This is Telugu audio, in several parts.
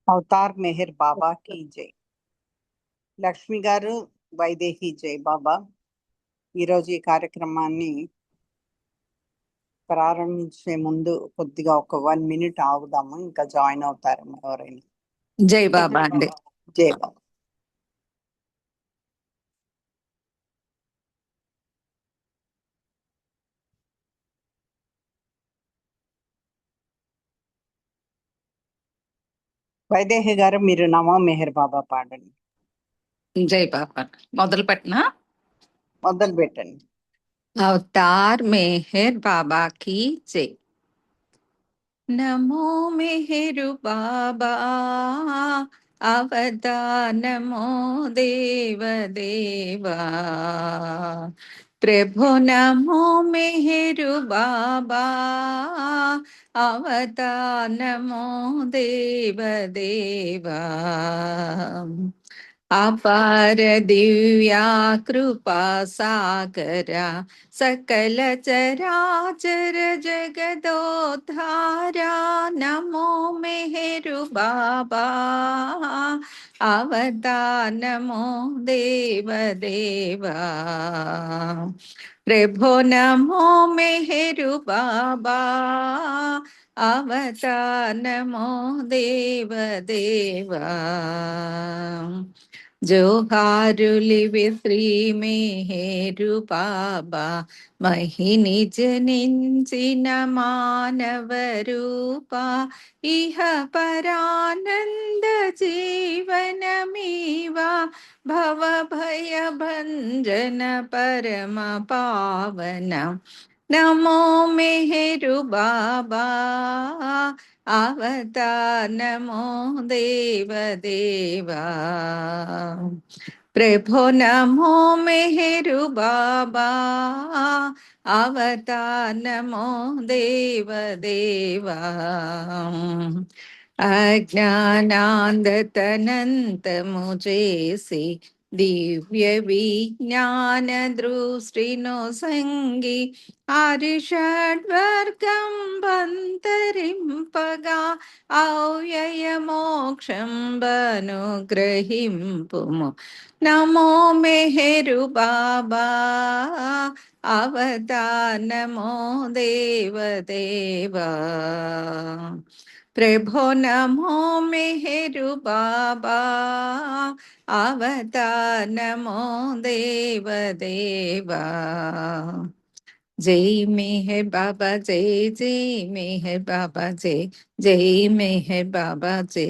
అవతార్ మెహర్ బాబా की జై. లక్ష్మి గారు, వైదేహి జై బాబా. ఈరోజు ఈ కార్యక్రమాన్ని ప్రారంభించే ముందు కొద్దిగా ఒక 1 minute ఆగుదాము, ఇంకా జాయిన్ అవుతారు ఎవరైనా. జై బాబా అండి. జై బాబా. వైదేహి గారు, మీరు నమో మెహర్ బాబా పాడండి. జై బాబా. మొదలు పెట్టినా? మొదలు పెట్టండి. అవతార్ మెహర్ బాబా की జై. నమో మెహరు బాబా, అవతార్ నమో దేవ దేవా. ప్రభు నమో మెహరు బాబా, అవతార్ నమో దేవ దేవా. అపార దివ్యా కృపా సాగరా, सकल चराचर जगदोद्धारा. नमो मेहरु बाबा, अवतार नमो देव देवा. प्रभो नमो मेहरु बाबा, अवतार नमो देव देवा. జోహారులివి శ్రీ మెహరు బాబా, మహిని జనించిన మానవ రూప. ఇహ పరానంద జీవనమీవా, భవ భయ భంజన పరమ పావన. నమో మెహరు బాబా, అవతార్ నమో దేవ దేవా. ప్రభు నమో మెహరు బాబా, అవతార్ నమో దేవ దేవా. అజ్ఞానాంధతనంతము చేసి దివ్య విజ్ఞాన దృష్టిను సంగి, ఆరిషడ్వర్గం బంతరింపగా, ఔయయ మోక్షం బనుగ్రహింపుము. నమో మెహరు బాబా, అవతార్ నమో దేవ దేవా. ప్రభో నమో మెహరు బాబా, అవతార్ నమో దేవ దేవా. జై మెహర్ బాబా జై, జై మెహర్ బాబా జై, జై మెహర్ బాబా జై.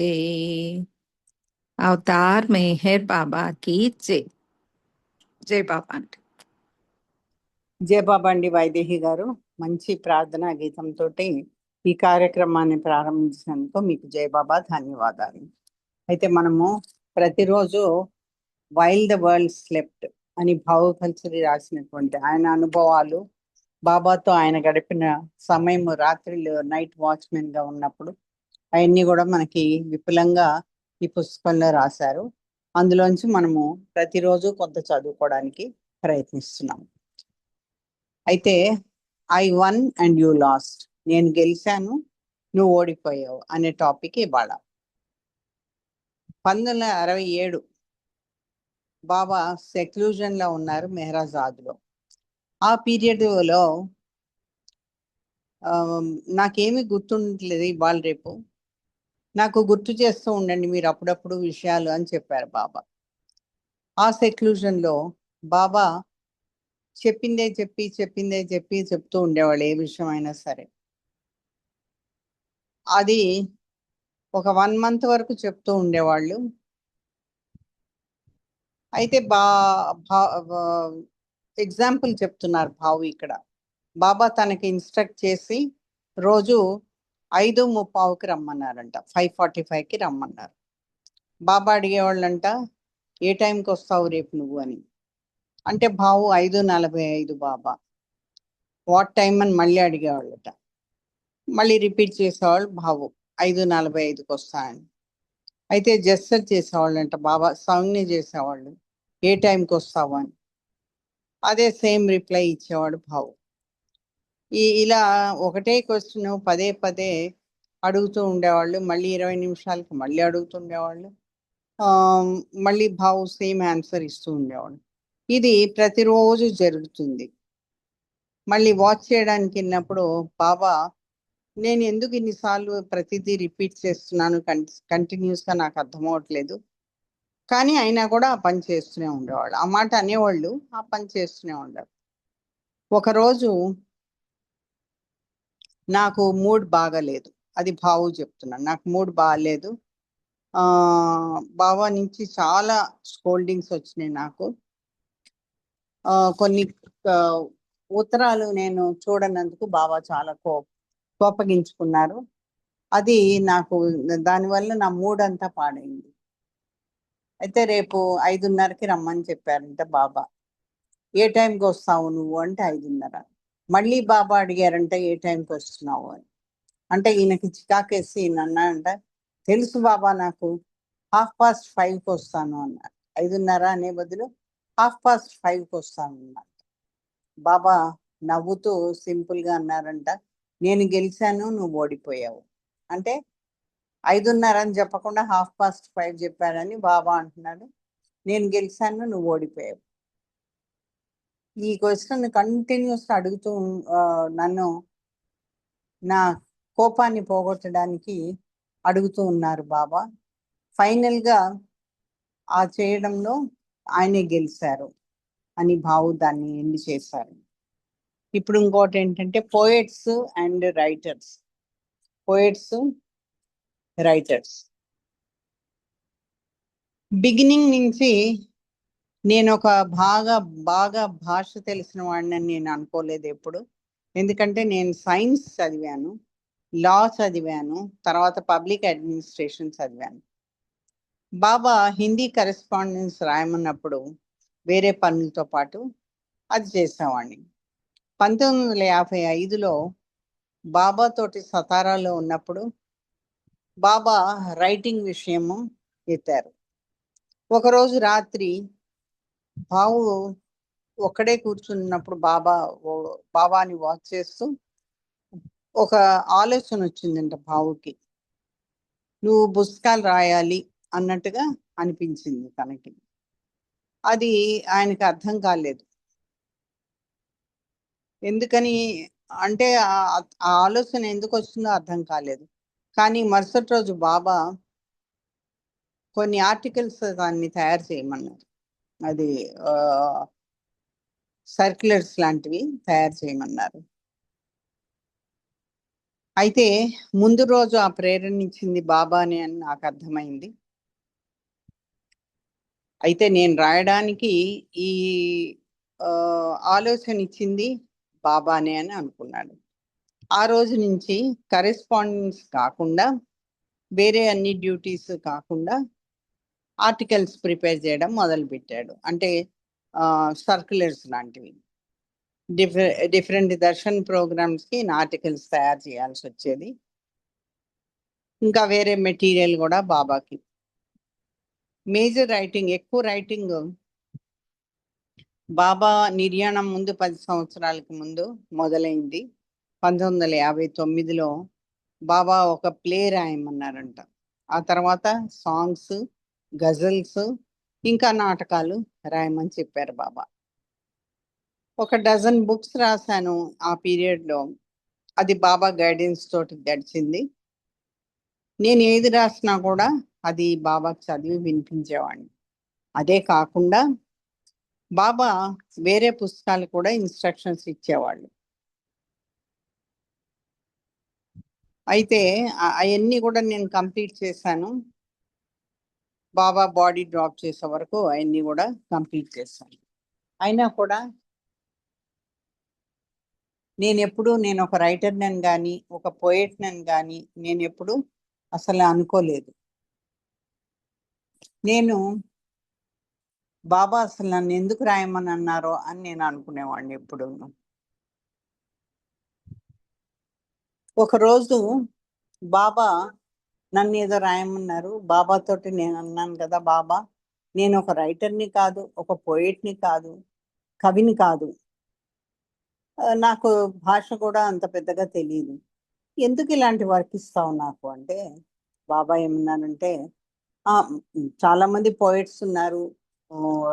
అవతార్ మెహర్ బాబా की జై. జై బాబా అండి. జై బాబా అండి. వైదేహి గారు, మంచి ప్రార్థనా గీతంతో ఈ కార్యక్రమాన్ని ప్రారంభించినందుకు మీకు జై బాబా, ధన్యవాదాలు. అయితే మనము ప్రతిరోజు వైల్ ద వరల్డ్ స్లెప్ట్ అని భావకల్చరి రాసినటువంటి ఆయన అనుభవాలు, బాబాతో ఆయన గడిపిన సమయం, రాత్రిలో నైట్ వాచ్మెన్ గా ఉన్నప్పుడు అవన్నీ కూడా మనకి విపులంగా ఈ పుస్తకంలో రాశారు. అందులోంచి మనము ప్రతిరోజు కొంత చదువుకోవడానికి ప్రయత్నిస్తున్నాం. అయితే I one and you last, నేను గెలిచాను నువ్వు ఓడిపోయావు అనే టాపిక్ ఇవాళ. 1967 బాబా సెక్లూజన్ లో ఉన్నారు మెహరాజాద్లో. ఆ పీరియడ్లో నాకేమీ గుర్తుండట్లేదు ఇవాళ రేపు, నాకు గుర్తు చేస్తూ ఉండండి మీరు అప్పుడప్పుడు విషయాలు అని చెప్పారు బాబా. ఆ సెక్లూజన్లో బాబా చెప్పిందే చెప్పి చెప్తూ ఉండేవాళ్ళు, ఏ విషయం అయినా సరే. అది ఒక 1 month వరకు చెప్తూ ఉండేవాళ్ళు. అయితే ఎగ్జాంపుల్ చెప్తున్నారు భావు ఇక్కడ. బాబా తనకి ఇన్స్ట్రక్ట్ చేసి రోజు 5:30కి రమ్మన్నారంట, 5:45కి రమ్మన్నారు. బాబా అడిగేవాళ్ళంట, ఏ టైంకి వస్తావు రేపు నువ్వు అని. అంటే భావు 5:45 బాబా. వాట్ టైం అని మళ్ళీ అడిగేవాళ్ళట. మళ్ళీ రిపీట్ చేసేవాళ్ళు భావు, 5:45కి వస్తాయని. అయితే జస్టర్ చేసేవాళ్ళంట బాబా, సంజ్ఞ చేసేవాళ్ళు, ఏ టైంకి వస్తావు అని. అదే సేమ్ రిప్లై ఇచ్చేవాడు భావు. ఇలా ఒకటే క్వశ్చన్ పదే అడుగుతూ ఉండేవాళ్ళు, మళ్ళీ 20 నిమిషాలకి మళ్ళీ అడుగుతుండేవాళ్ళు. మళ్ళీ భావు సేమ్ ఆన్సర్ ఇస్తూ ఉండేవాడు. ఇది ప్రతిరోజు జరుగుతుంది. మళ్ళీ వాచ్ చేయడానికి వెళ్ళినప్పుడు బాబా, నేను ఎందుకు ఇన్నిసార్లు ప్రతిదీ రిపీట్ చేస్తున్నాను కంటిన్యూస్గా నాకు అర్థం అవ్వట్లేదు, కానీ అయినా కూడా ఆ పని చేస్తూనే ఉండేవాళ్ళు. ఆ మాట అనేవాళ్ళు, ఆ పని చేస్తూనే ఉండేవాళ్ళు. ఒకరోజు నాకు మూడ్ బాగాలేదు, అది భావు చెప్తున్నాను, నాకు మూడ్ బాగాలేదు. బాబా నుంచి చాలా స్కోల్డింగ్స్ వచ్చినాయి నాకు. కొన్ని ఉత్తరాలు నేను చూడనందుకు బాబా చాలా కోపగించుకున్నారు. అది నాకు, దానివల్ల నా మూడ్ అంతా పాడైంది. అయితే రేపు 5:30కి రమ్మని చెప్పారంట బాబా. ఏ టైంకి వస్తావు నువ్వు అంటే 5:30. మళ్ళీ బాబా అడిగారంట ఏ టైంకి వస్తున్నావు అని. అంటే ఈయనకి చికాకేసి అన్నాడంట, తెలుసు బాబా నాకు 5:30కి వస్తాను అన్నారు. 5:30 అనే బదులు 5:30కి వస్తాను అన్నారు. బాబా నవ్వుతూ సింపుల్గా అన్నారంట, నేను గెలిచాను, నువ్వు ఓడిపోయావు. అంటే 5:30 అని చెప్పకుండా 5:30 చెప్పారని బాబా అంటున్నాడు, నేను గెలిచాను, నువ్వు ఓడిపోయావు. ఈ క్వశ్చన్ కంటిన్యూస్గా అడుగుతూ నన్ను నా కోపాన్ని పోగొట్టడానికి అడుగుతూ ఉన్నారు బాబా. ఫైనల్గా ఆ చేయడంలో ఆయనే గెలిచారు అని భావు దాన్ని ఎండ్ చేశారు. ఇప్పుడు ఇంకోటి ఏంటంటే పోయెట్స్ అండ్ రైటర్స్. బిగినింగ్ నుంచి నేను ఒక బాగా భాష తెలిసిన వాడిని నేను అనుకోలేదు ఎప్పుడు. ఎందుకంటే నేను సైన్స్ చదివాను, లా చదివాను, తర్వాత పబ్లిక్ అడ్మినిస్ట్రేషన్ చదివాను. బాబా హిందీ కరెస్పాండెన్స్ రాయమన్నప్పుడు వేరే పనులతో పాటు అది చేసేవాడిని. 1955లో బాబాతోటి సతారాలో ఉన్నప్పుడు బాబా రైటింగ్ విషయము ఎత్తారు. ఒకరోజు రాత్రి బావు ఒక్కడే కూర్చున్నప్పుడు బాబాని వాచ్ చేస్తూ ఒక ఆలోచన వచ్చిందంట బావుకి. నువ్వు పుస్తకాలు రాయాలి అన్నట్టుగా అనిపించింది తనకి. అది ఆయనకి అర్థం కాలేదు. ఎందుకని అంటే ఆ ఆలోచన ఎందుకు వస్తుందో అర్థం కాలేదు. కానీ మరుసటి రోజు బాబా కొన్ని ఆర్టికల్స్ దాన్ని తయారు చేయమన్నారు. అది సర్క్యులర్స్ లాంటివి తయారు చేయమన్నారు. అయితే ముందు రోజు ఆ ప్రేరణ ఇచ్చింది బాబానే అని నాకు అర్థమైంది. అయితే నేను రాయడానికి ఈ ఆలోచన ఇచ్చింది బాబానే అని అనుకున్నాడు. ఆ రోజు నుంచి కరెస్పాండెన్స్ కాకుండా, వేరే అన్ని డ్యూటీస్ కాకుండా ఆర్టికల్స్ ప్రిపేర్ చేయడం మొదలుపెట్టాడు. అంటే సర్క్యులర్స్ లాంటివి. డిఫరెంట్ దర్శన్ ప్రోగ్రామ్స్కి ఆర్టికల్స్ తయారు చేయాల్సి వచ్చేది. ఇంకా వేరే మెటీరియల్ కూడా బాబాకి. మేజర్ రైటింగ్, ఎక్కువ రైటింగ్ బాబా నిర్యాణం ముందు 10 సంవత్సరాలకు ముందు మొదలైంది. 1959లో బాబా ఒక ప్లే రాయమన్నారంట. ఆ తర్వాత సాంగ్స్, గజల్స్, ఇంకా నాటకాలు రాయమని చెప్పారు బాబా. ఒక డజన్ బుక్స్ రాశాను ఆ పీరియడ్లో. అది బాబా గైడెన్స్ తోటి గడిచింది. నేను ఏది రాసినా కూడా అది బాబాకి చదివి వినిపించేవాడిని. అదే కాకుండా బాబా వేరే పుస్తకాలు కూడా ఇన్స్ట్రక్షన్స్ ఇచ్చేవాళ్ళు. అయితే అవన్నీ కూడా నేను కంప్లీట్ చేశాను. బాబా బాడీ డ్రాప్ చేసే వరకు అవన్నీ కూడా కంప్లీట్ చేశాను. అయినా కూడా నేను ఒక రైటర్నని కానీ, ఒక పోయెట్నని కానీ నేను ఎప్పుడు అసలు అనుకోలేదు. నేను బాబా అసలు నన్ను ఎందుకు రాయమని అన్నారో అని నేను అనుకునేవాడిని ఎప్పుడు. ఒకరోజు బాబా నన్ను ఏదో రాయమన్నారు. బాబాతోటి నేను అన్నాను కదా, బాబా నేను ఒక రైటర్ని కాదు, ఒక పోయిట్ని కాదు, కవిని కాదు, నాకు భాష కూడా అంత పెద్దగా తెలియదు. ఎందుకు ఇలాంటి వర్క్ ఇస్తావు నాకు అంటే, బాబా ఏమన్నానంటే, "ఆ, చాలా మంది పోయిట్స్ ఉన్నారు,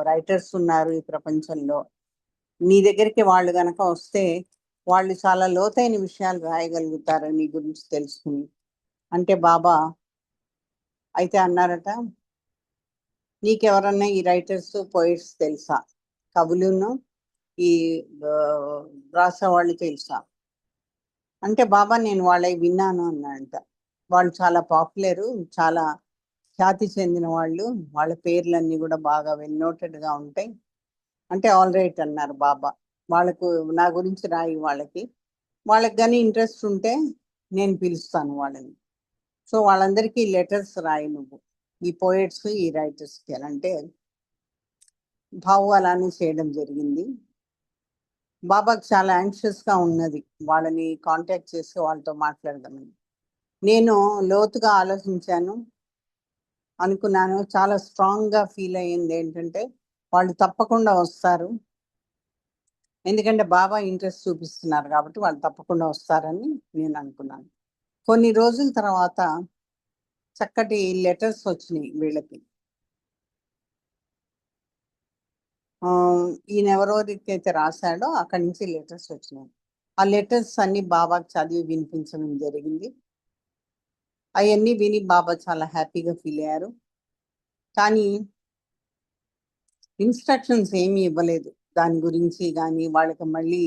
రైటర్స్ ఉన్నారు ఈ ప్రపంచంలో. నీ దగ్గరికి వాళ్ళు గనక వస్తే వాళ్ళు చాలా లోతైన విషయాలు రాయగలుగుతారు నీ గురించి తెలుసుకుని." అంటే బాబా అయితే అన్నారట, "నీకెవరన్నా ఈ రైటర్స్ పోయిట్స్ తెలుసా? కవులును ఈ ఆ, రాసేవాళ్ళు తెలుసా?" అంటే బాబా నేను వాళ్ళవి విన్నాను అన్నాడంట. వాళ్ళు చాలా పాపులరు, చాలా ఖ్యాతి చెందిన వాళ్ళు, వాళ్ళ పేర్లన్నీ కూడా బాగా వెల్ నోటెడ్గా ఉంటాయి. అంటే ఆల్ రైట్ అన్నారు బాబా. వాళ్ళకు నా గురించి రాయి వాళ్ళకి, వాళ్ళకి కానీ ఇంట్రెస్ట్ ఉంటే నేను పిలుస్తాను వాళ్ళని. సో వాళ్ళందరికీ లెటర్స్ రాయి నువ్వు, ఈ పోయిట్స్ ఈ రైటర్స్కి అని అంటే భావు అలానే చేయడం జరిగింది. బాబాకి చాలా యాంగ్షియస్గా ఉన్నది వాళ్ళని కాంటాక్ట్ చేసి వాళ్ళతో మాట్లాడదామని. నేను లోతుగా ఆలోచించాను, అనుకున్నాను. చాలా స్ట్రాంగ్గా ఫీల్ అయ్యింది ఏంటంటే వాళ్ళు తప్పకుండా వస్తారు, ఎందుకంటే బాబా ఇంట్రెస్ట్ చూపిస్తున్నారు కాబట్టి వాళ్ళు తప్పకుండా వస్తారని నేను అనుకున్నాను. కొన్ని రోజుల తర్వాత చక్కటి లెటర్స్ వచ్చినాయి వీళ్ళకి. ఈయన ఎవరెవరికైతే రాశాడో అక్కడి నుంచి లెటర్స్ వచ్చినాయి. ఆ లెటర్స్ అన్ని బాబాకి చదివి వినిపించడం జరిగింది. అవన్నీ విని బాబా చాలా హ్యాపీగా ఫీల్ అయ్యారు. కానీ ఇన్స్ట్రక్షన్స్ ఏమీ ఇవ్వలేదు దాని గురించి కానీ, వాళ్ళకి మళ్ళీ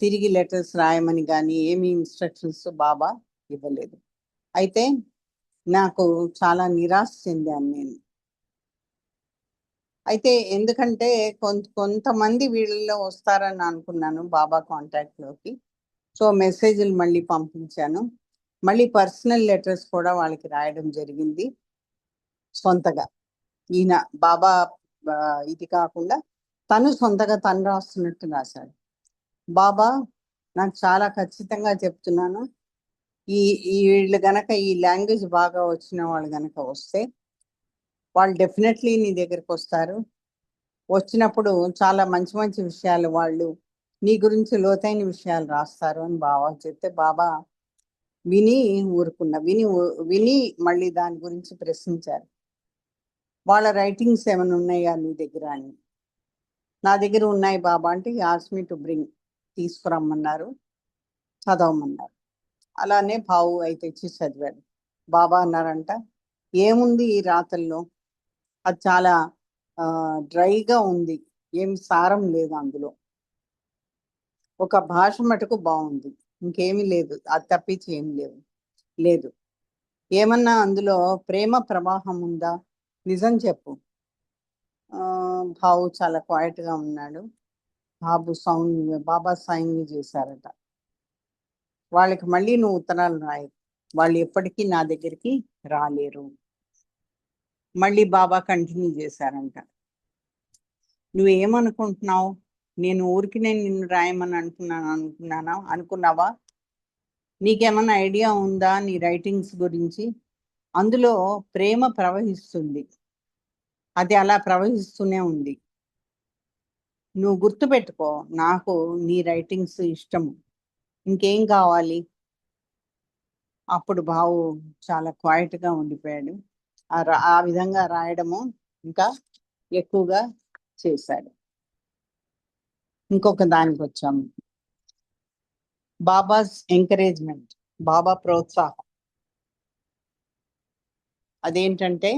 తిరిగి లెటర్స్ రాయమని కానీ ఏమీ ఇన్స్ట్రక్షన్స్ బాబా ఇవ్వలేదు. అయితే నాకు చాలా నిరాశ చెందాను నేను. అయితే ఎందుకంటే కొంతమంది వీళ్ళలో వస్తారని అనుకున్నాను బాబా కాంటాక్ట్లోకి. సో మెసేజ్లు మళ్ళీ పంపించాను, మళ్ళీ పర్సనల్ లెటర్స్ కూడా వాళ్ళకి రాయడం జరిగింది సొంతగా. ఈయన బాబా ఇది కాకుండా తను సొంతగా తను రాస్తున్నట్టు రాశాడు. బాబా నాకు చాలా ఖచ్చితంగా చెప్తున్నాను, ఈ ఈ వీళ్ళు గనక ఈ లాంగ్వేజ్ బాగా వచ్చిన వాళ్ళు గనక వస్తే వాళ్ళు డెఫినెట్లీ నీ దగ్గరికి వస్తారు. వచ్చినప్పుడు చాలా మంచి మంచి విషయాలు వాళ్ళు నీ గురించి లోతైన విషయాలు రాస్తారు అని బాబా చెప్తే బాబా విని విని మళ్ళీ దాని గురించి ప్రశ్నించారు. వాళ్ళ రైటింగ్స్ ఏమైనా ఉన్నాయా నీ దగ్గర అని. నా దగ్గర ఉన్నాయి బాబా అంటే ఆస్క్ మీ టు బ్రింగ్, తీసుకురమ్మన్నారు, చదవమన్నారు. అలానే భావు అయితే తెచ్చి చదివాడు. బాబా అన్నారంట, ఏముంది ఈ రాతల్లో, అది చాలా డ్రైగా ఉంది, ఏం సారం లేదు అందులో. ఒక భాష మటుకు బాగుంది, ఇంకేమీ లేదు, అది తప్పించి ఏం లేదు. ఏమన్నా అందులో ప్రేమ ప్రవాహం ఉందా, నిజం చెప్పు. భావు చాలా క్వైట్గా ఉన్నాడు. బాబా సైన్ చేశారట, వాళ్ళకి మళ్ళీ నువ్వు ఉత్తరాలు రాయి, వాళ్ళు ఎప్పటికీ నా దగ్గరికి రాలేరు. మళ్ళీ బాబా కంటిన్యూ చేశారంట, నువ్వేమనుకుంటున్నావు, నేను ఊరికి నిన్ను రాయమని అనుకున్నావా? నీకేమన్నా ఐడియా ఉందా నీ రైటింగ్స్ గురించి? అందులో ప్రేమ ప్రవహిస్తుంది, అది అలా ప్రవహిస్తూనే ఉంది. నువ్వు గుర్తుపెట్టుకో, నాకు నీ రైటింగ్స్ ఇష్టము, ఇంకేం కావాలి? అప్పుడు బావు చాలా క్వైట్గా ఉండిపోయాడు. ఆ విధంగా రాయడము ఇంకా ఎక్కువగా చేశాడు. ఇంకొక దానికి వచ్చాము, బాబాస్ ఎంకరేజ్మెంట్, బాబా ప్రోత్సాహం. అదేంటంటే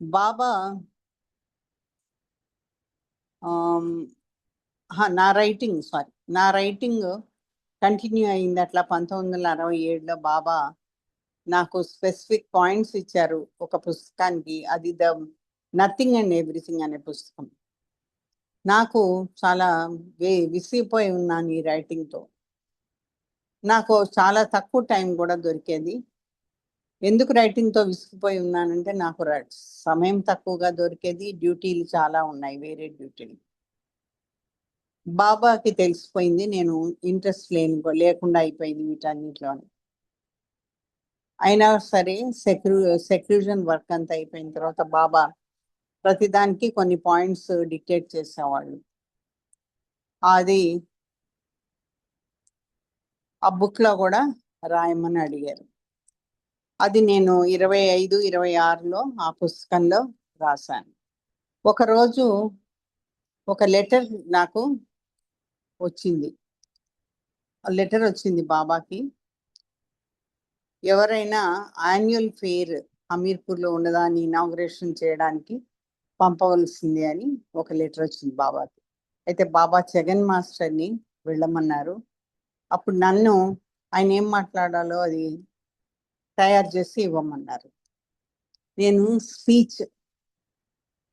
బాబా నా రైటింగ్ కంటిన్యూ అయింది అట్లా. 1967లో బాబా నాకు స్పెసిఫిక్ పాయింట్స్ ఇచ్చారు ఒక పుస్తకానికి, అది ద నథింగ్ అండ్ ఎవ్రీథింగ్ అనే పుస్తకం. నాకు చాలా విసిగిపోయి ఉన్నాను ఈ రైటింగ్తో. నాకు చాలా తక్కువ టైం కూడా దొరికేది. ఎందుకు రైటింగ్తో విసిగిపోయి ఉన్నానంటే నాకు సమయం తక్కువగా దొరికేది, డ్యూటీలు చాలా ఉన్నాయి, వేరే డ్యూటీలు. బాబాకి తెలిసిపోయింది నేను ఇంట్రెస్ట్ లేకుండా అయిపోయింది వీటన్నిటిలో. అయినా సరే సెక్రూజన్ వర్క్ అంతా అయిపోయిన తర్వాత బాబా ప్రతిదానికి కొన్ని పాయింట్స్ డిక్టేట్ చేసేవాళ్ళు. అది ఆ బుక్లో కూడా రాయమని అడిగారు. అది నేను 25, 26లో ఆ పుస్తకంలో రాశాను. ఒకరోజు ఒక లెటర్ నాకు వచ్చింది. లెటర్ వచ్చింది బాబాకి. ఎవరైనా యాన్యువల్ ఫెయిర్ హమీర్పూర్లో ఉన్నదాన్ని ఇనాగ్రేషన్ చేయడానికి పంపవలసింది అని ఒక లెటర్ వచ్చింది బాబాకి. అయితే బాబా జగన్ మాస్టర్ని వెళ్ళమన్నారు. అప్పుడు నన్ను ఆయన ఏం మాట్లాడాలో అది తయారు చేసి ఇవ్వమన్నారు. నేను స్పీచ్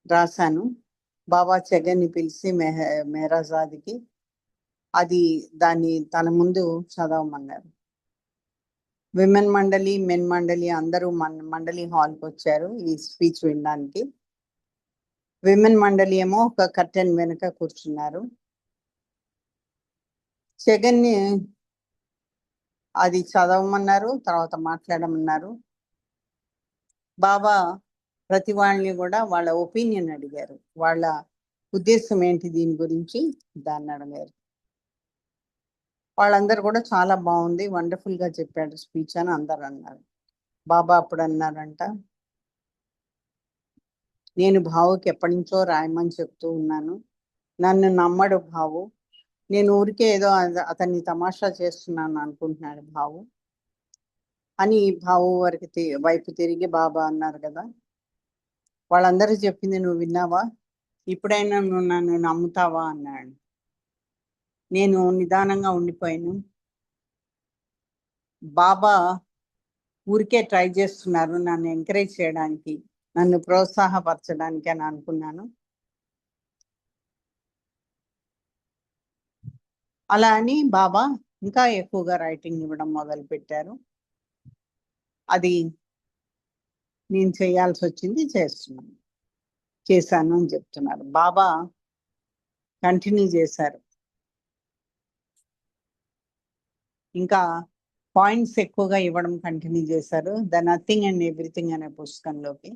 రాశాను. బాబా జగన్ని పిలిచి మెహరాజాద్కి అది దాన్ని తన ముందు చదవమన్నారు. విమెన్ మండలి, మెన్ మండలి అందరూ మండలి హాల్కి వచ్చారు ఈ స్పీచ్ వినడానికి. విమెన్ మండలి ఏమో ఒక కర్టెన్ వెనుక కూర్చున్నారు. జగన్ని అది చదవమన్నారు, తర్వాత మాట్లాడమన్నారు. బాబా ప్రతి వాళ్ళని కూడా వాళ్ళ ఒపీనియన్ అడిగారు, వాళ్ళ ఉద్దేశం ఏంటి దీని గురించి దాన్ని అడిగారు. వాళ్ళందరూ కూడా చాలా బాగుంది, వండర్ఫుల్గా చెప్పాడు స్పీచ్ అని అందరు అన్నారు. బాబా అప్పుడు అన్నారంట, నేను భావుకి ఎప్పటి నుంచో రాయమని చెప్తూ ఉన్నాను, నన్ను నమ్మడు భావు, నేను ఊరికే ఏదో అతన్ని తమాషా చేస్తున్నాను అనుకుంటున్నాడు భావు అని భావు వైపు తిరిగి బాబా అన్నారు కదా, వాళ్ళందరూ చెప్పింది నువ్వు విన్నావా, ఇప్పుడైనా నువ్వు నన్ను నమ్ముతావా అన్నాడు. నేను నిదానంగా ఉండిపోయాను. బాబా ఊరికే ట్రై చేస్తున్నారు నన్ను ఎంకరేజ్ చేయడానికి, నన్ను ప్రోత్సాహపరచడానికి అని అనుకున్నాను. అలా అని బాబా ఇంకా ఎక్కువగా రైటింగ్ ఇవ్వడం మొదలు పెట్టారు. అది నేను చేయాల్సి వచ్చింది, చేశాను అని చెప్తున్నారు. బాబా కంటిన్యూ చేశారు, ఇంకా పాయింట్స్ ఎక్కువగా ఇవ్వడం కంటిన్యూ చేశారు. ద నథింగ్ అండ్ ఎవ్రీథింగ్ అనే పుస్తకంలోకి.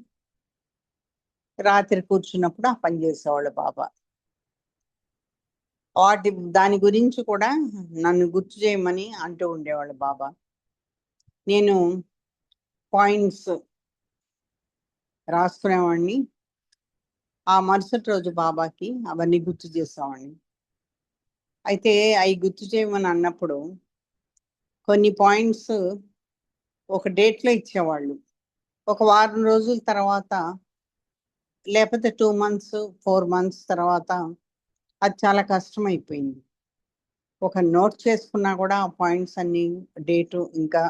రాత్రి కూర్చున్నప్పుడు ఆ పని చేసేవాళ్ళు బాబా. దాని గురించి కూడా నన్ను గుర్తు చేయమని అంటూ ఉండేవాళ్ళు బాబా. నేను పాయింట్స్ రాసుకునేవాడిని, ఆ మరుసటి రోజు బాబాకి అవన్నీ గుర్తు చేసేవాడిని. అయితే అవి గుర్తు చేయమని అన్నప్పుడు కొన్ని పాయింట్స్ ఒక డేట్లో ఇచ్చేవాళ్ళు, ఒక వారం రోజుల తర్వాత లేకపోతే 2 months 4 months తర్వాత అది చాలా కష్టం అయిపోయింది. ఒక నోట్ చేసుకున్నా కూడా ఆ పాయింట్స్ అన్ని డేటు ఇంకా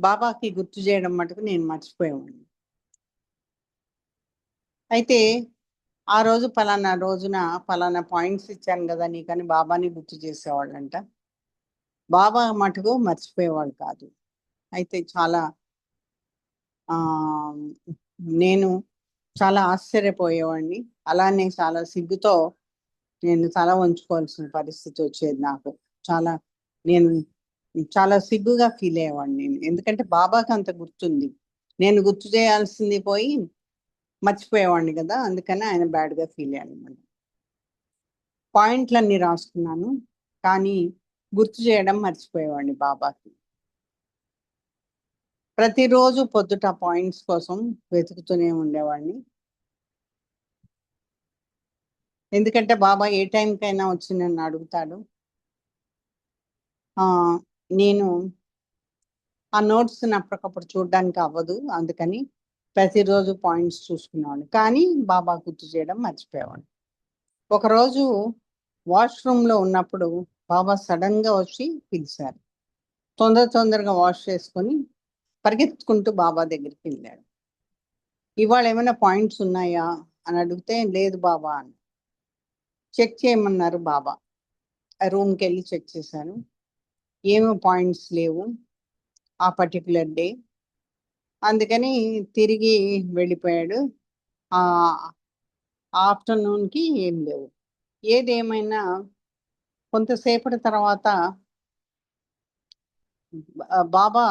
బాబాకి గుర్తు చేయడం మటుకు నేను మర్చిపోయేవాడిని. అయితే ఆ రోజు పలానా రోజున పలానా పాయింట్స్ ఇచ్చాను కదా నీకని బాబాని గుర్తు చేసేవాళ్ళంట. బాబా మటుకు మర్చిపోయేవాళ్ళు కాదు. అయితే నేను చాలా ఆశ్చర్యపోయేవాడిని, అలానే చాలా సిగ్గుతో నేను తల వంచుకోవాల్సిన పరిస్థితి వచ్చేది. నేను చాలా సిగ్గుగా ఫీల్ అయ్యేవాడిని నేను, ఎందుకంటే బాబాకి అంత గుర్తుంది, నేను గుర్తు చేయాల్సింది పోయి మర్చిపోయేవాడిని కదా, అందుకని ఆయన బ్యాడ్గా ఫీల్ అయ్యాను. పాయింట్లన్నీ రాసుకున్నాను కానీ గుర్తు చేయడం మర్చిపోయేవాడిని బాబాకి. ప్రతిరోజు పొద్దుట పాయింట్స్ కోసం వెతుకుతూనే ఉండేవాడిని, ఎందుకంటే బాబా ఏ టైంకైనా వచ్చి నన్ను అడుగుతాడు. నేను ఆ నోట్స్ అప్పటికప్పుడు చూడడానికి అవ్వదు, అందుకని ప్రతిరోజు పాయింట్స్ చూసుకునేవాడిని, కానీ బాబా గుర్తు చేయడం మర్చిపోయేవాడిని. ఒకరోజు వాష్రూమ్లో ఉన్నప్పుడు బాబా సడన్గా వచ్చి పిలిచారు. తొందరగా వాష్ చేసుకొని పరిగెత్తుకుంటూ బాబా దగ్గరికి వెళ్ళాడు. ఇవాళ ఏమైనా పాయింట్స్ ఉన్నాయా అని అడిగితే లేదు బాబా అని. చెక్ చేయమన్నారు బాబా. రూమ్కి వెళ్ళి చెక్ చేశాను, ఏమో పాయింట్స్ లేవు ఆ పర్టికులర్ డే, అందుకని తిరిగి వెళ్ళిపోయాడు. ఆఫ్టర్నూన్కి ఏం లేవు. ఏదేమైనా కొంతసేపటి తర్వాత బాబా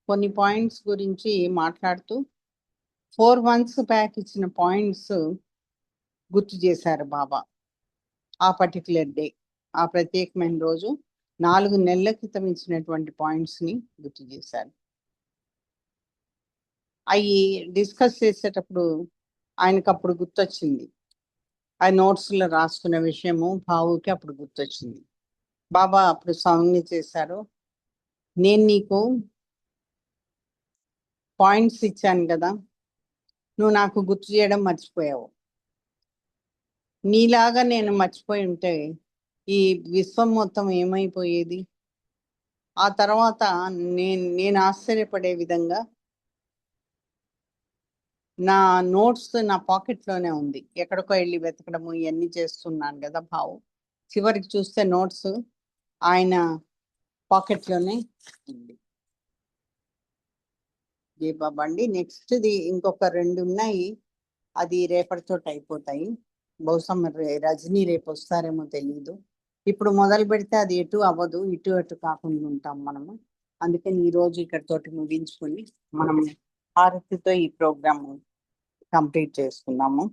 కొన్ని పాయింట్స్ గురించి మాట్లాడుతూ 4 months బ్యాక్ ఇచ్చిన పాయింట్స్ గుర్తు చేశారు బాబా ఆ పర్టికులర్ డే. ఆ ప్రత్యేకమైన రోజు 4 నెలల క్రితం ఇచ్చినటువంటి పాయింట్స్ని గుర్తు చేశారు. అవి డిస్కస్ చేసేటప్పుడు ఆయనకు అప్పుడు గుర్తొచ్చింది, ఆ నోట్స్లో రాసుకున్న విషయము భావుకి అప్పుడు గుర్తొచ్చింది. బాబా అప్పుడు సౌమ్య చేశారు, నేను నీకు పాయింట్స్ ఇచ్చాను కదా, నువ్వు నాకు గుర్తు చేయడం మర్చిపోయావు. నీలాగా నేను మర్చిపోయి ఉంటే ఈ విశ్వం మొత్తం ఏమైపోయేది? ఆ తర్వాత నేను ఆశ్చర్యపడే విధంగా నా నోట్స్ నా పాకెట్లోనే ఉంది. ఎక్కడికో వెళ్ళి వెతకడము ఇవన్నీ చేస్తున్నాను కదా భావు. చివరికి చూస్తే నోట్స్ ఆయన పాకెట్లోనే ఉంది. జై బాబా అండి. నెక్స్ట్ది ఇంకొక 2 ఉన్నాయి, అది రేపటితో అయిపోతాయి. బహుశా మరి రజనీ రేపు వస్తారేమో తెలియదు. ఇప్పుడు మొదలు పెడితే అది ఎటు అవ్వదు, ఇటు అటు కాకుండా ఉంటాం మనము. అందుకని ఈరోజు ఇక్కడితోటి ముగించుకొని మనం హారతితో ఈ ప్రోగ్రామ్ కంప్లీట్ చేసుకున్నాము.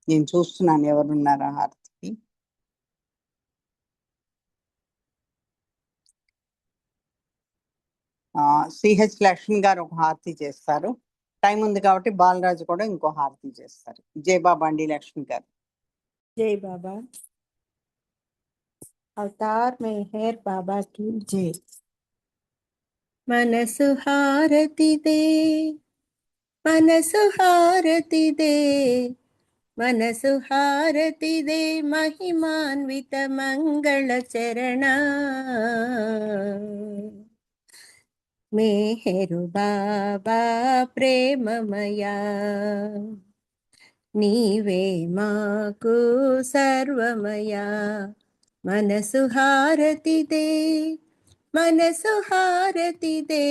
నేను చూస్తున్నాను ఎవరున్నారా హారతికి. సిహెచ్ లక్ష్మి గారు ఒక హారతి చేస్తారు. టైం ఉంది కాబట్టి బాలరాజు కూడా ఇంకో హారతి చేస్తారు. జై బాబా అండి లక్ష్మి గారు. जय बाबा। अवतार मेहर बाबा की जय। मनसु हारति दे, मनसु हारति दे, मनसु हारति दे, महिमान्वित मंगल चरण। मेहरु बाबा प्रेममया, నీవే మాకు సర్వమయా. మనసు హారతి దే, మనసు హారతి దే.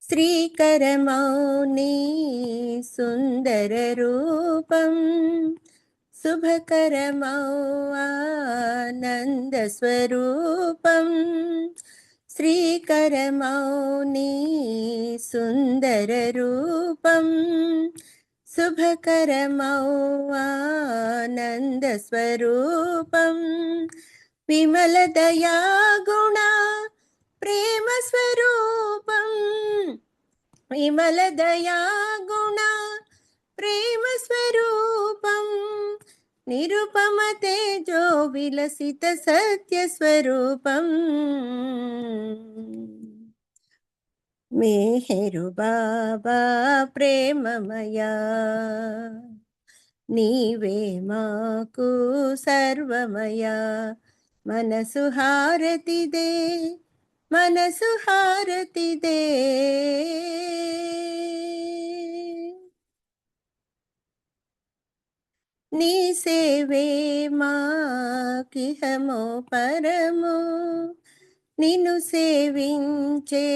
శ్రీకరమౌని సుందర రూపం, శుభకరమౌ ఆనంద స్వరూపం. శ్రీకరమౌని సుందర రూపం, శుభకరమౌ ఆనంద స్వరూపం. విమల దయా గుణ ప్రేమ స్వరూపం, విమల దయా గుణ ప్రేమ స్వరూపం. నిరుపమ తేజో విలసిత సత్య స్వరూపం. మేహరు బాబా ప్రేమమయా, నీవే మాకు సర్వమయా. మనసు హారతి దే, మనసు హారతి దే. నీ సేవే మాకిహమో పరము, నిన్ను సేవించే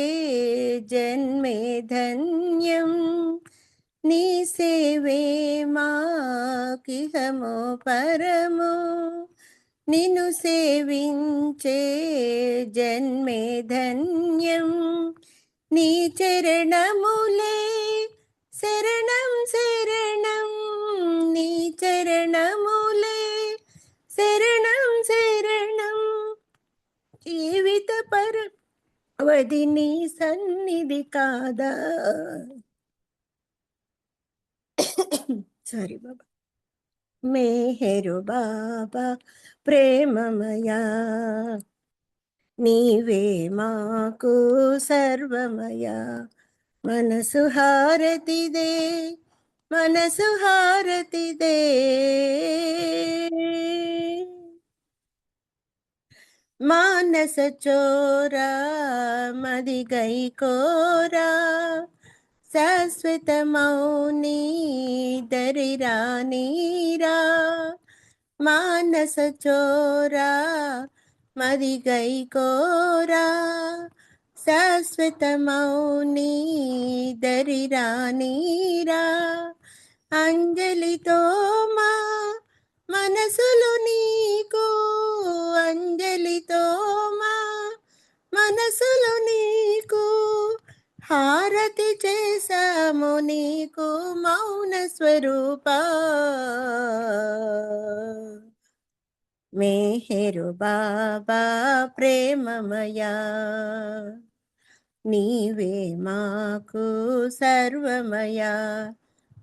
జన్మే ధన్యం. నీ సేవే మాకిహమో పరము, నిన్ను సేవించే జన్మే ధన్యం. నీ చరణములే శరణం శరణం, నీ చరణములే శరణం శరణం. జీవిత పరవది నీ సన్నిధి కాదా. సారీ బాబా. మేహరు బాబా ప్రేమమయా, నీవే మాకు సర్వమయా. మనసు హారతి దే, మనసు హారతి దే. మానస చోరా మది గై కోరా, శాశ్వత మౌని దరిరా నీరా. మానస చోరా మది గై కోరా, శాశ్వత మౌని దరిరా నీరా. అంజలితో మా మనసులు నీకు, అంజలితో మా మనసులు నీకు. హారతి చేశాము నీకు మౌన స్వరూప మేహరు బాబా ప్రేమమయా నీవే మాకు సర్వమయా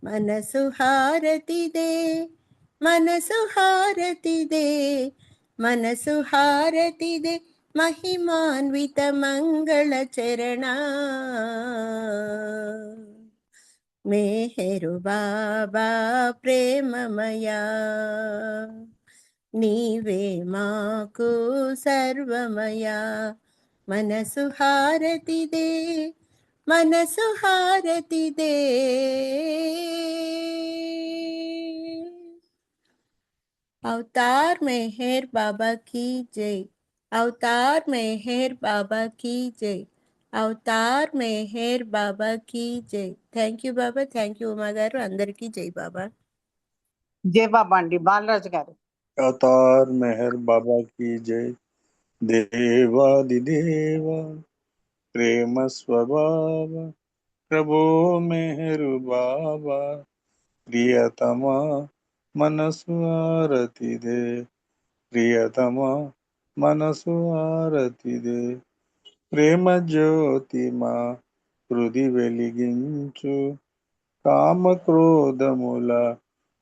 మనసు హారతిదే మనసు హారతిదే మనసు హారతిదే మహిమాన్విత మంగళ చరణ మేహరు బాబా ప్రేమమయా నీవే మాకు సర్వమయా మనసు హారతిదే మనసు హారతిదే अवतार मेहर बाबा की जय अवतार मेहर बाबा की जय अवतार मेहर बाबा की जय thank you Baba thank you Uma garu अंदरिकी जय बाबा జై బాబా అండి. బాలరాజు గారు. अवतार मेहर बाबा की जय देवादिदेवा प्रेम स्वभाव प्रभो मेहर बाबा प्रियतमा मनसु आरती दे प्रियतमा मनसु आरती दे ప్రేమ జ్యోతి మా హృది వెలిగించు కామ క్రోధముల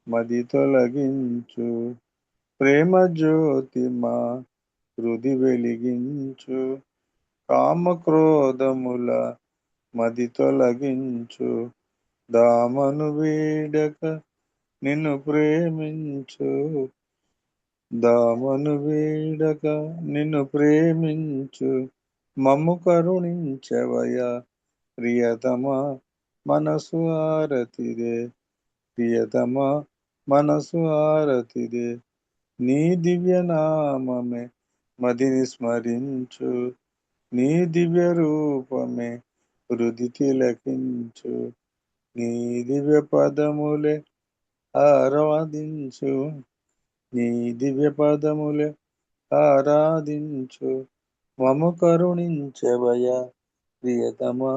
మది తొలగించు ప్రేమ జ్యోతి మా హృది వెలిగించు కామ క్రోధముల మది తొలగించు దామను వీడక నిన్ను ప్రేమించు దామను వీడక నిన్ను ప్రేమించు మమ్ము కరుణించవయ ప్రియతమా మనసు ఆరతిదే ప్రియతమా మనసు ఆరతిదే నీ దివ్య నామమే మదిని స్మరించు నీ దివ్య రూపమే హృది తిలకించు నీ దివ్య పదములే ఆరాధించు నీ దివ్య పదములే ఆరాధించు మము కరుణించవయ ప్రియతమా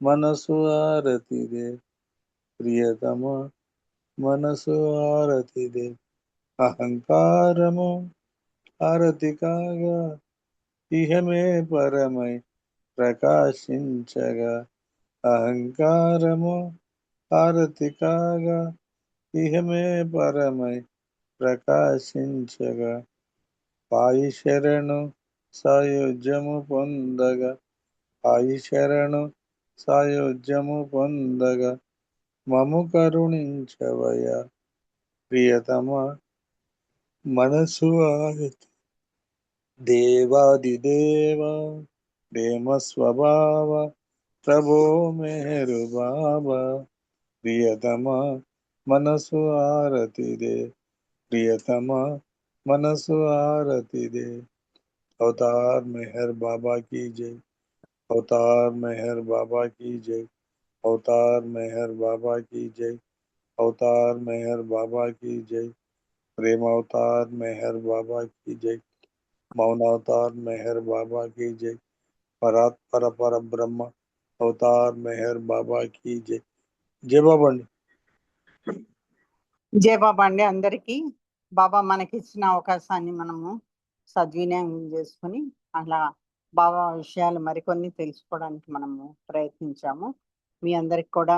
మనసు ఆరతిదే ప్రియతమా మనసు ఆరతిదే అహంకారము ఆరతి కాగా ఇహమే పరమై ప్రకాశించగా అహంకారము ఆరతి కాగా ఇహమే పరమై ప్రకాశించగా పాయి శరణు సాయుధ్యము పొందగా పాయి శరణు సాయుధ్యము పొందగా మము కరుణించవయ ప్రియతమా మనసు ఆరతి దేవాదిదేవ ప్రేమ స్వభావ ప్రభో మేరు బాబా ప్రియతమా మనసు ఆరతిదే ప్రియతమా మనసు ఆరతిదే अवतार मेहर बाबा की जय अवतार मेहर बाबा की जय अवतार मेहर बाबा की जय अवतार मेहर बाबा की जय प्रेम अवतार मेहर बाबा की जय मौन अवतार मेहर बाबा की जय परात्पर पर ब्रह्म अवतार मेहर बाबा की जय जय बाबा अंडी జై బాబా అండి అందరికీ. బాబా మనకి ఇచ్చిన అవకాశాన్ని మనము సద్వినియోగం చేసుకుని అలా బాబా విషయాలు మరికొన్ని తెలుసుకోవడానికి మనము ప్రయత్నించాము. మీ అందరికి కూడా